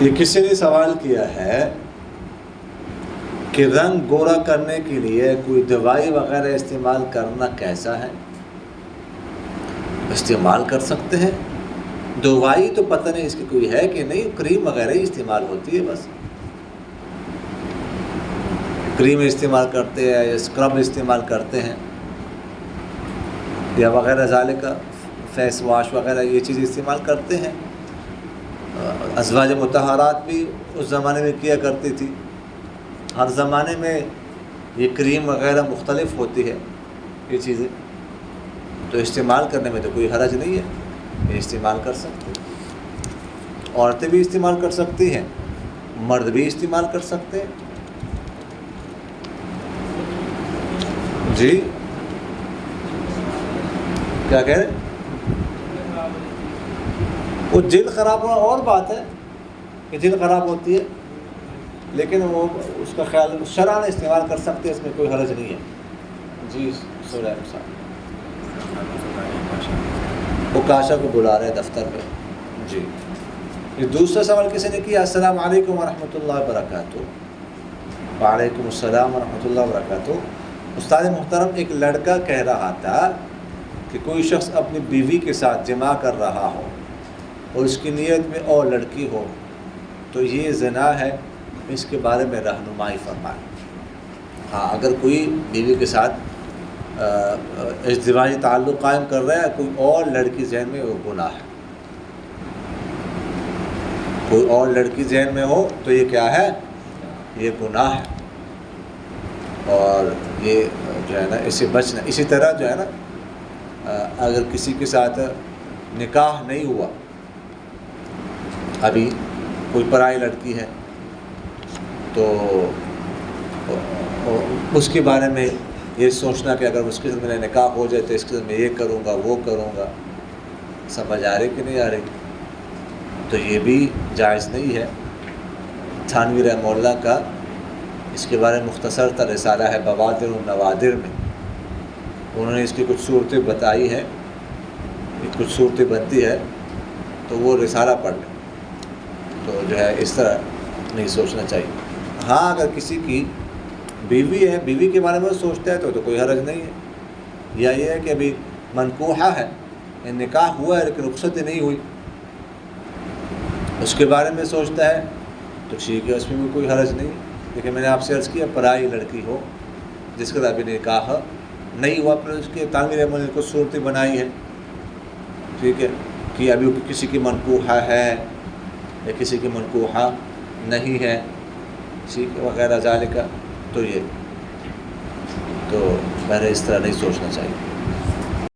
یہ کسی نے سوال کیا ہے کہ رنگ گورا کرنے کے لیے کوئی دوائی وغیرہ استعمال کرنا کیسا ہے؟ استعمال کر سکتے ہیں، دوائی تو پتہ نہیں اس کی کوئی ہے کہ نہیں، کریم وغیرہ ہی استعمال ہوتی ہے، بس کریم استعمال کرتے ہیں یا اسکرب استعمال کرتے ہیں یا وغیرہ ذالک، فیس واش وغیرہ یہ چیز استعمال کرتے ہیں۔ ازواج مطہرات بھی اس زمانے میں کیا کرتی تھی، ہر زمانے میں یہ کریم وغیرہ مختلف ہوتی ہے یہ چیزیں، تو استعمال کرنے میں تو کوئی حرج نہیں ہے، یہ استعمال کر سکتے ہیں، عورتیں بھی استعمال کر سکتی ہیں، مرد بھی استعمال کر سکتے ہیں۔ جی کیا کہہ رہے ہیں؟ وہ جلد خراب ہونا اور بات ہے کہ جلد خراب ہوتی ہے، لیکن وہ اس کا خیال شرعاً استعمال کر سکتے ہیں، اس میں کوئی حرج نہیں ہے۔ جی سورہ صاحب وہ کاشا کو بلا رہے ہیں دفتر میں۔ جی یہ دوسرا سوال کسی نے کیا، السلام علیکم ورحمۃ اللہ وبرکاتہ۔ وعلیکم السلام ورحمۃ اللہ وبرکاتہ۔ استاد محترم، ایک لڑکا کہہ رہا تھا کہ کوئی شخص اپنی بیوی کے ساتھ جماع کر رہا ہو اور اس کی نیت میں اور لڑکی ہو تو یہ زنا ہے، اس کے بارے میں رہنمائی فرمائیں۔ ہاں، اگر کوئی بیوی کے ساتھ ازدواجی تعلق قائم کر رہا ہے، کوئی اور لڑکی ذہن میں، وہ گناہ ہے۔ کوئی اور لڑکی ذہن میں ہو تو یہ کیا ہے؟ یہ گناہ ہے، اور یہ جو ہے نا اس سے بچنا۔ اسی طرح جو ہے نا اگر کسی کے ساتھ نکاح نہیں ہوا، ابھی کوئی پرائی لڑکی ہے، تو اس کے بارے میں یہ سوچنا کہ اگر اس کے ساتھ میرا نکاح ہو جائے تو اس کے ساتھ میں یہ کروں گا وہ کروں گا، سمجھ آ رہی کہ نہیں آ رہی؟ تو یہ بھی جائز نہیں ہے۔ تھانوی رحمہ اللہ کا اس کے بارے میں مختصر تر رسالہ ہے بوادر و نوادر میں، انہوں نے اس کی کچھ صورتیں بتائی ہیں، کچھ صورتیں بنتی ہے، تو وہ رسالہ پڑھ لیں۔ تو جو ہے اس طرح نہیں سوچنا چاہیے۔ ہاں، اگر کسی کی بیوی ہے، بیوی کے بارے میں سوچتا ہے تو کوئی حرج نہیں ہے، یا یہ ہے کہ ابھی منکوحہ ہے، نکاح ہوا ہے لیکن رخصت نہیں ہوئی، اس کے بارے میں سوچتا ہے تو ٹھیک ہے، اس میں بھی کوئی حرج نہیں۔ لیکن میں نے آپ سے عرض کیا، پرائی لڑکی ہو جس کا ابھی نکاح نہیں ہوا، پھر اس کے تعمیر عمل کو صورتیں بنائی ہے، ٹھیک ہے، کہ ابھی کسی کی منکوحہ ہے یا کسی کی منکوحہ نہیں ہے، ٹھیک ہے، وغیرہ ذالک، تو یہ تو پہلے اس طرح نہیں سوچنا چاہیے۔